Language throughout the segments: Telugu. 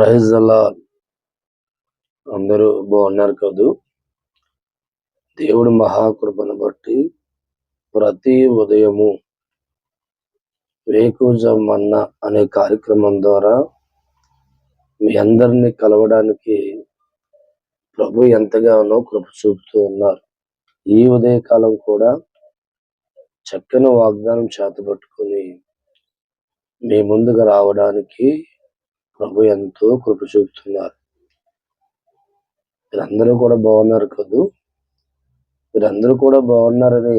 ప్రైజ్ అలా అందరూ బాగున్నారు కదూ. దేవుడు మహాకృపను బట్టి ప్రతి ఉదయము వేకువజామున అనే కార్యక్రమం ద్వారా మీ అందరినీ కలవడానికి ప్రభు ఎంతగానో కృప చూపుతూ ఉన్నారు. ఈ ఉదయకాలం కూడా చక్కని వాగ్దానం చేతబట్టుకుని మీ ముందుకు రావడానికి ప్రభు ఎంతో కృప చూపుతున్నారు. మీరందరూ కూడా బాగున్నారు కదూ. మీరందరూ కూడా బాగున్నారని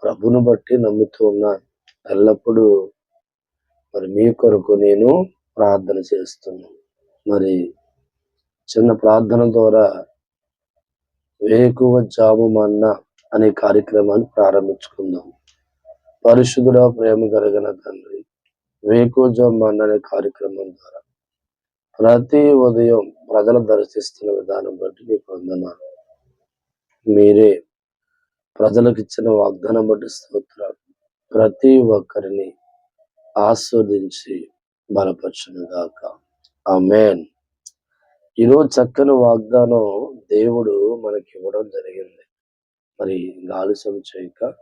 ప్రభుని బట్టి నమ్ముతూ ఉన్నాను. ఎల్లప్పుడూ మీ కొరకు నేను ప్రార్థన చేస్తున్నాను. చిన్న ప్రార్థన ద్వారా వేకువజామున అనే కార్యక్రమాన్ని ప్రారంభించుకుందాం. పరిశుద్ధుడా, ప్రేమ కలిగిన తండ్రి, వేకువజామున అనే కార్యక్రమం ద్వారా ప్రతి ఉదయం ప్రజలు దర్శిస్తున్న విధానం బట్టి మీకు వందనాలు. మీరే ప్రజలకు ఇచ్చిన వాగ్దానం బట్టి స్తోత్రాలు. ప్రతి ఒక్కరిని ఆస్వాదించి బలపరచును గాక. ఆమేన్. ఈరోజు చక్కని వాగ్దానం దేవుడు మనకి ఇవ్వడం జరిగింది. ఆలస్యం చేయక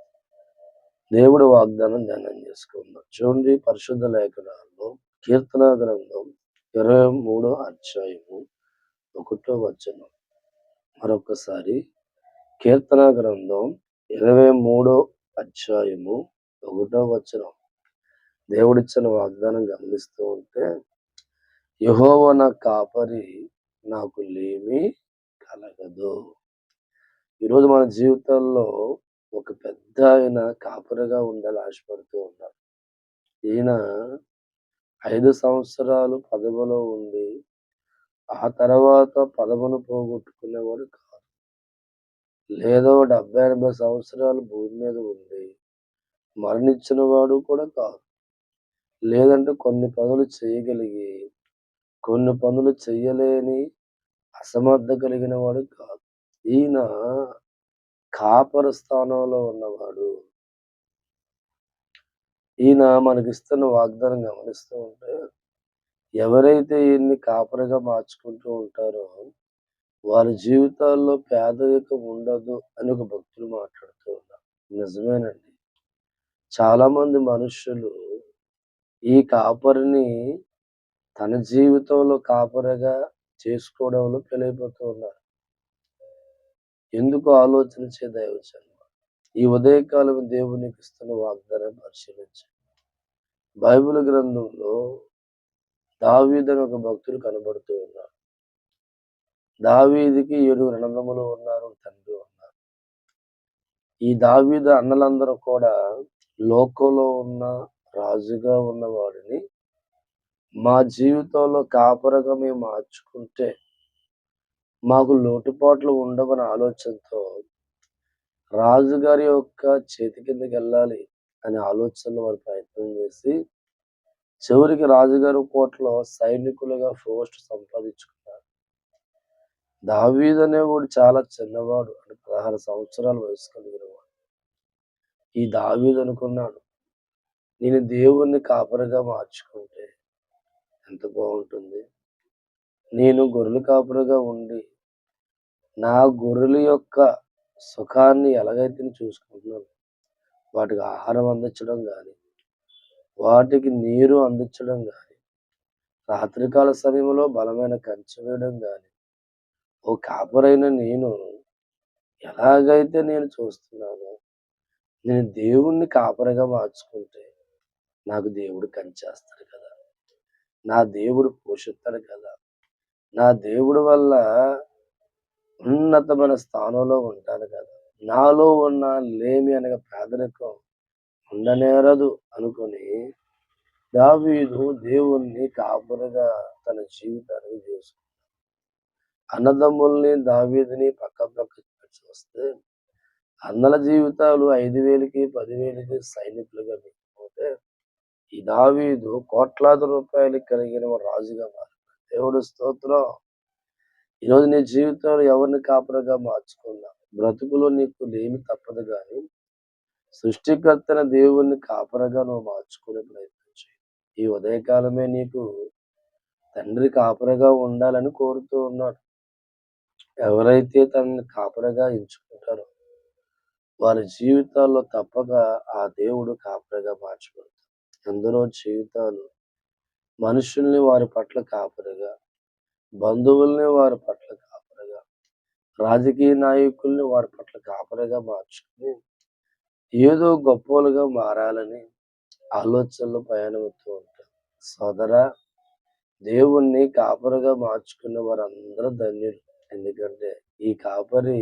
దేవుడు వాగ్దానం ధ్యానం చేసుకుందాం. చూడండి, పరిశుద్ధ లేఖనాల్లో కీర్తన గ్రంథం 23వ అధ్యాయము 1వ వచనం. మరొకసారి కీర్తన గ్రంథం 23వ అధ్యాయము 1వ వచనం. దేవుడిచ్చిన వాగ్దానం గమనిస్తూ ఉంటే, యెహోవా నా కాపరి, నాకు లేమి కలగదు. ఈరోజు మన జీవితాల్లో ఒక పెద్ద ఆయన కాపరిగా ఉండాలి ఆశపడుతూ ఉన్నారు. ఈయన 5 సంవత్సరాలు పదవిలో ఉండి ఆ తర్వాత పదవిని పోగొట్టుకునేవాడు కాదు. లేదో 70-80 సంవత్సరాలు భూమి మీద ఉండి మరణించిన వాడు కూడా కాదు. లేదంటే కొన్ని పనులు చేయగలిగి కొన్ని పనులు చెయ్యలేని అసమర్థ కలిగిన వాడు కాదు. ఈయన కాపరి స్థానంలో ఉన్నవాడు. ఈయన మనకిస్తున్న వాగ్దానం గమనిస్తూ ఉంటే, ఎవరైతే ఈయన్ని కాపరిగా మార్చుకుంటూ ఉంటారో వారి జీవితాల్లో పేదరికం ఉండదు అని ఒక భక్తులు మాట్లాడుతూ ఉన్నారు. నిజమేనండి. చాలా మంది మనుషులు ఈ కాపరిని తన జీవితంలో కాపరిగా చేసుకోవడంలో ఫెయిలైపోతూ ఉన్నారు. ఎందుకు ఆలోచన చే దైవజనం. ఈ ఉదయకాలం దేవునికి ఇస్తున్న వాగ్దానం పరిశీలించండి. బైబిల్ గ్రంథంలో దావీదు అని ఒక భక్తుడు కనబడుతూ ఉన్నాడు. దావీదుకి 7 అన్నదమ్ములు ఉన్నారు, తండ్రి ఉన్నారు. ఈ దావీదు అన్నలందరూ కూడా లోకంలో ఉన్న రాజుగా ఉన్న వాడిని మా జీవితంలో కాపరిగా మేము మార్చుకుంటే మాకు లోటుపాట్లు ఉండవని ఆలోచనతో రాజుగారి యొక్క చేతి కిందకి వెళ్ళాలి అనే ఆలోచనలో వారు ప్రయత్నం చేసి చివరికి రాజుగారి కోటలో సైనికులుగా పోస్ట్ సంపాదించుకున్నారు. దావీదు అనేవాడు చాలా చిన్నవాడు, అంటే 16 సంవత్సరాల వయసు కలిగిన వాడు. ఈ దావీదు అనుకున్నాడు, నేను దేవుణ్ణి కాపరిగా మార్చుకుంటే ఎంత బాగుంటుంది. నేను గొర్రెల కాపరిగా ఉండి నా గొర్రెల యొక్క సుఖాన్ని ఎలాగైతే చూసుకుంటున్నాను, వాటికి ఆహారం అందించడం కానీ, వాటికి నీరు అందించడం కానీ, రాత్రికాల సమయంలో బలమైన కంచె వేయడం కానీ, ఓ కాపరైన నేను ఎలాగైతే నేను చూస్తున్నానో, నేను దేవుణ్ణి కాపరిగా మార్చుకుంటే నాకు దేవుడు కంచేస్తాడు కదా, నా దేవుడు పోషిస్తాడు కదా, నా దేవుడి వల్ల ఉన్నతమైన స్థానంలో ఉంటాను కదా, నాలో ఉన్న లేమి అనగా పేదరికం ఉండనేరదు అనుకుని దావీదు దేవుణ్ణి కాపరిగా తన జీవితాన్ని చేసుకున్నాడు. అన్నదమ్ముల్ని దావీదుని పక్క చూస్తే అన్నల జీవితాలు 5,000కి 10,000కి సైనికులుగా మిగిలిపోతే ఈ దావీదు కోట్లాది రూపాయలు కలిగిన రాజుగా మారాడు. దేవుడు స్తోత్రం. ఈరోజు నీ జీవితంలో ఎవరిని కాపరిగా మార్చుకున్నా బ్రతుకులో నీకు లేమి తప్పదు, కానీ సృష్టికర్తన దేవుణ్ణి కాపరిగా నువ్వు మార్చుకునే ప్రయత్నం చేయి. ఈ ఉదయకాలమే నీకు తండ్రి కాపరిగా ఉండాలని కోరుతూ ఉన్నాడు. ఎవరైతే తనని కాపరిగా ఎంచుకుంటారో వారి జీవితాల్లో తప్పక ఆ దేవుడు కాపరిగా మార్చబడతాడు. ఎందరో జీవితాలు మనుషుల్ని వారి పట్ల కాపరిగా, బంధువుల్ని వారి పట్ల కాపరిగా, రాజకీయ నాయకుల్ని వారి పట్ల కాపరిగా మార్చుకుని ఏదో గొప్పోలుగా మారాలని ఆలోచనలో ప్రయాణమవుతూ ఉంటారు. సోదరా, దేవుణ్ణి కాపరిగా మార్చుకున్న వారందరూ ధన్యులు. ఎందుకంటే ఈ కాపరి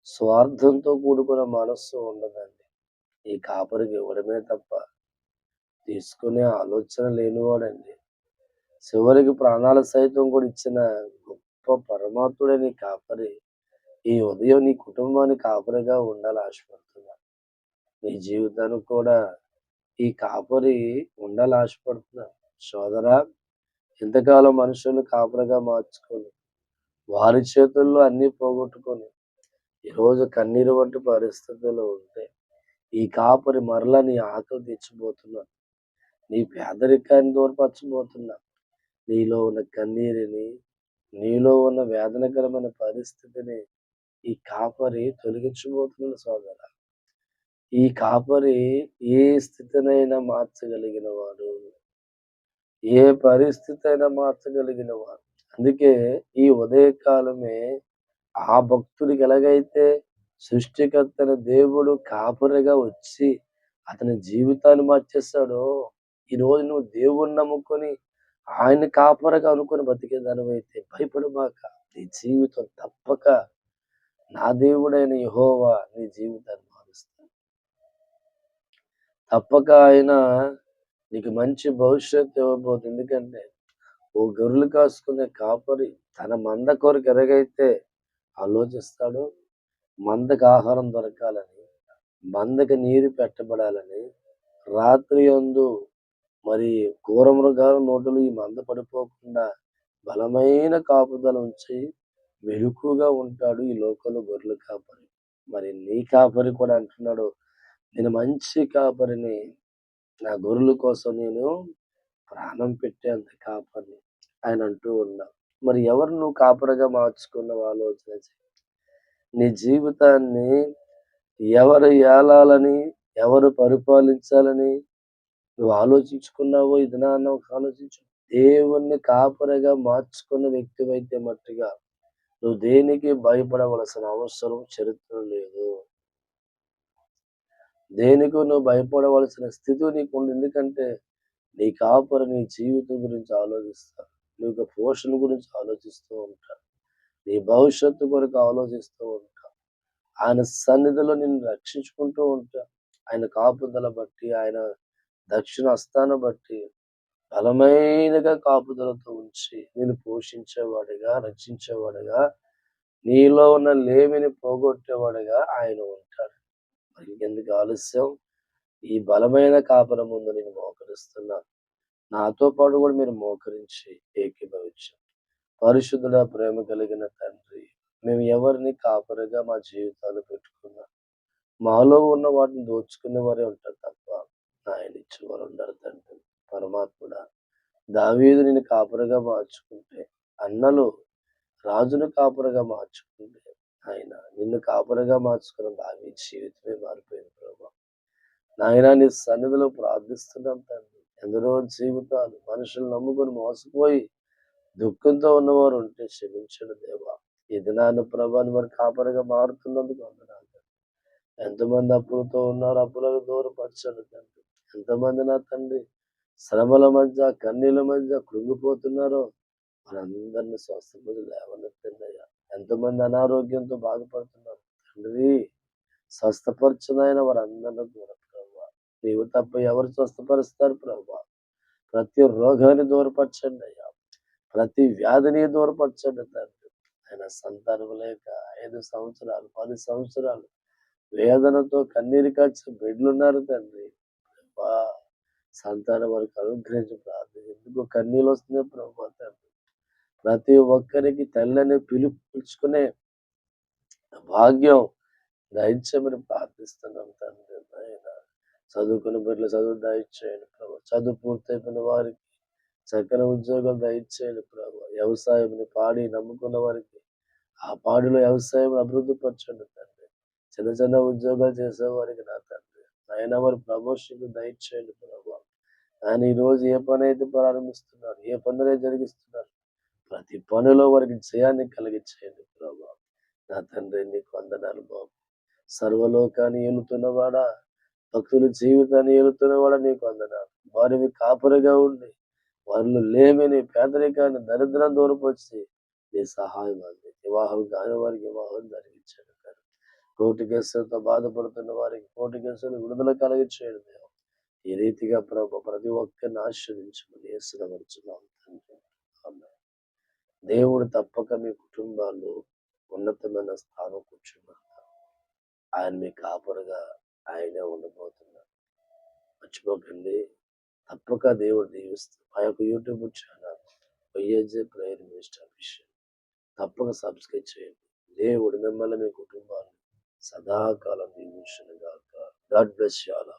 స్వార్థంతో కూడుకున్న మనస్సు ఉండదండి. ఈ కాపరికి ఇవ్వడమే తప్ప తీసుకునే ఆలోచన లేనివాడండి. చివరికి ప్రాణాలు సైతం కూడా ఇచ్చిన గొప్ప పరమాత్ముడే నీ కాపరి. ఈ ఉదయం నీ కుటుంబానికి కాపరిగా ఉండాలని ఆశపడుతున్నా. నీ జీవితానికి కూడా ఈ కాపరి ఉండాలని ఆశపడుతున్నా. సోదరా, ఇంతకాలం మనుషులు కాపరిగా మార్చుకొని వారి చేతుల్లో అన్నీ పోగొట్టుకొని ఈరోజు కన్నీరు వంటి పరిస్థితుల్లో ఉంటే ఈ కాపరి మరలా నీ ఆకలి తీర్చబోతున్నా. నీ పేదరికాన్ని దూరపరచబోతున్నా. నీలో ఉన్న కన్నీరుని, నీలో ఉన్న వేదనకరమైన పరిస్థితిని ఈ కాపరి తొలగించబోతున్నాడు సోదరా. ఈ కాపరి ఏ స్థితినైనా మార్చగలిగిన వాడు. ఏ పరిస్థితి అయినా మార్చగలిగిన వాడు. అందుకే ఈ ఉదయకాలమే ఆ భక్తుడికి ఎలాగైతే సృష్టికర్తైన దేవుడు కాపరిగా వచ్చి అతని జీవితాన్ని మార్చేశాడో, ఈరోజు నువ్వు దేవుణ్ణి నమ్ముకొని ఆయన్ని కాపరిగా అనుకుని బతికేదానివైతే భయపడమాక. నీ జీవితం తప్పక నా దేవుడైన యెహోవా నీ జీవితాన్ని మారుస్తాడు. తప్పక ఆయన నీకు మంచి భవిష్యత్తు ఇవ్వబోతుంది. ఎందుకంటే ఓ గొర్రెలు కాసుకునే కాపరి తన మంద కొరకు ఎలాగైతే ఆలోచిస్తాడో, మందకు ఆహారం దొరకాలని, మందకి నీరు పెట్టబడాలని, రాత్రి యందు మరి క్రూర మృగాల నోటులో ఈ మంద పడిపోకుండా బలమైన కాపుదల ఉంచి మెలకువగా ఉంటాడు ఈ లోకంలో గొర్రెల కాపరి. మరి నీ కాపరి కూడా అంటున్నాడు, నేను మంచి కాపరిని, నా గొర్రెల కోసం నేను ప్రాణం పెట్టేంత కాపరిని ఆయన అంటూ ఉన్నాడు. మరి ఎవరు నువ్వు కాపరిగా మార్చుకున్నావు ఆలోచన చెయ్యి. నీ జీవితాన్ని ఎవరు ఏలాలని, ఎవరు పరిపాలించాలని నువ్వు ఆలోచించుకున్నావో ఈ దినాన ఆలోచించు. దేవుణ్ణి కాపరిగా మార్చుకున్న వ్యక్తివైతే మట్టుగా నువ్వు దేనికి భయపడవలసిన అవసరం చరిత్రలో లేదు. దేనికో నువ్వు భయపడవలసిన స్థితి నీకుంది. ఎందుకంటే నీ కాపరి నీ జీవితం గురించి ఆలోచిస్తాడు. నీ యొక్క పోషణ గురించి ఆలోచిస్తూ ఉంటాడు. నీ భవిష్యత్తు కొరకు ఆలోచిస్తూ ఉంటాడు. ఆయన సన్నిధిలో నిన్ను రక్షించుకుంటూ ఉంటాడు. ఆయన కాపుదల బట్టి, ఆయన దక్షిణ హస్తాన్ని బట్టి బలమైనగా కాపుదలతో ఉంచి నిన్ను పోషించేవాడిగా, రక్షించేవాడిగా, నీలో ఉన్న లేమిని పోగొట్టేవాడిగా ఆయన ఉంటాడు. మరి ఇంకెందుకు ఆలస్యం? ఈ బలమైన కాపరి ముందు నేను మోకరిస్తున్నాను. నాతో పాటు కూడా మీరు మోకరించి ఏకీభవించండి. పరిశుద్ధుడా, ప్రేమ కలిగిన తండ్రి, మేము ఎవరిని కాపరిగా మా జీవితాలు పెట్టుకున్నా మాలో ఉన్న వాటిని దోచుకునే వారే ఉంటారు తప్ప ఆయన ఇచ్చేవారు ఉండరు తండ్రి. పరమాత్ముడా, దావీదు నిన్ను కాపరిగా మార్చుకుంటే, అన్నలు రాజును కాపరిగా మార్చుకుంటే, ఆయన నిన్ను కాపరిగా మార్చుకున్న దావీదు జీవితమే మారిపోయింది ప్రభా. నాయనా, నీ సన్నిధిలో ప్రార్థిస్తున్నాం తండ్రి. ఎందరో జీవితాలు మనుషులు నమ్ముకొని మోసపోయి దుఃఖంతో ఉన్నవారు ఉంటే క్షమించండి దేవా. ఈ దినాన్ని ప్రభాని మరి కాపరిగా మారుతున్నందుకు వందనాలు. ఎంతమంది అప్పులతో ఉన్నారు, అప్పులకు దూరపరచండి తండ్రి. ఎంతమంది నా తండ్రి శ్రమల మధ్య, కన్నీళ్ళ మధ్య కృంగిపోతున్నారో వారందరినీ స్వస్థపడి లేవనెత్తండి అయ్యా. ఎంతమంది అనారోగ్యంతో బాధపడుతున్నారు తండ్రి, స్వస్థపరచునైనా వారందరినీ దూరం ప్రభావ. నీవు తప్ప ఎవరు స్వస్థపరుస్తారు ప్రభావ. ప్రతి రోగాన్ని దూరపరచండి అయ్యా. ప్రతి వ్యాధిని దూరపరచండి తండ్రి. ఆయన సంతానం లేక 5 సంవత్సరాలు, 10 సంవత్సరాలు వేదనతో కన్నీరు కార్చిన బిడ్డలున్నారు తండ్రి. ప్రభా, సంతానం వరకు అనుగ్రహించి ప్రార్థన. ఎందుకు కన్నీళ్ళు వస్తున్నాయి ప్రభా తండ్రి. ప్రతి ఒక్కరికి తల్లిని పిలుపుకునే భాగ్యం దయచేయమని ప్రార్థిస్తున్నాం తండ్రి. ఆయన చదువుకున్న బిడ్డలు చదువు దయచేయండి ప్రభా. చదువు పూర్తయిపోయిన వారికి చక్కని ఉద్యోగం దయచేయండి ప్రభు. వ్యవసాయంని పాడి నమ్ముకున్న వారికి ఆ పాడిలో వ్యవసాయం అభివృద్ధి పరచండి తండ్రి. చిన్న చిన్న ఉద్యోగాలు చేసేవారికి నా తండ్రి ఆయన వారి ప్రమోషన్ దయచేయండి ప్రభు. ఆయన ఈ రోజు ఏ పని అయితే ప్రారంభిస్తున్నారు, ఏ పనులైతే జరిగిస్తున్నారు, ప్రతి పనిలో వారికి జయాన్ని కలిగించేయండి ప్రభు. నా తండ్రి నీకు వందనాలు బాబు. సర్వలోకాన్ని ఏలుతున్నవాడా, భక్తుల జీవితాన్ని ఏలుతున్నవాడా నీకు వందనాలు. వారిని కాపరిగా ఉండి వారిలో లేమిని, పేదరికాన్ని, దరిద్రం దూరపరిచి నీ సహాయం అంది. వివాహం కాని వారికి వివాహం జరిగించండి. కోర్టు కేసులతో బాధపడుతున్న వారికి కోర్టు కేసులు విడుదల కలిగించేయండి దేవా. ఈ రీతిగా ప్రభు ప్రతి ఒక్కరిని ఆశీర్వదించమని యేసునామమున తండ్రి. ఆమేన్. దేవుడు తప్పక మీ కుటుంబాల్లో ఉన్నతమైన స్థానం కూర్చున్నారు. ఆయన మీ కాపరిగా ఆయనే ఉండబోతున్నారు. మర్చిపోకండి, తప్పక దేవుడు దీవిస్తారు. మా యొక్క YouTube channel YSJ prayer minister official తప్పక సబ్స్క్రైబ్ చేయండి. దేవుడు మిమ్మల్ని మీ కుటుంబాన్ని సదాకాలం దీవించును గాక. God bless you all.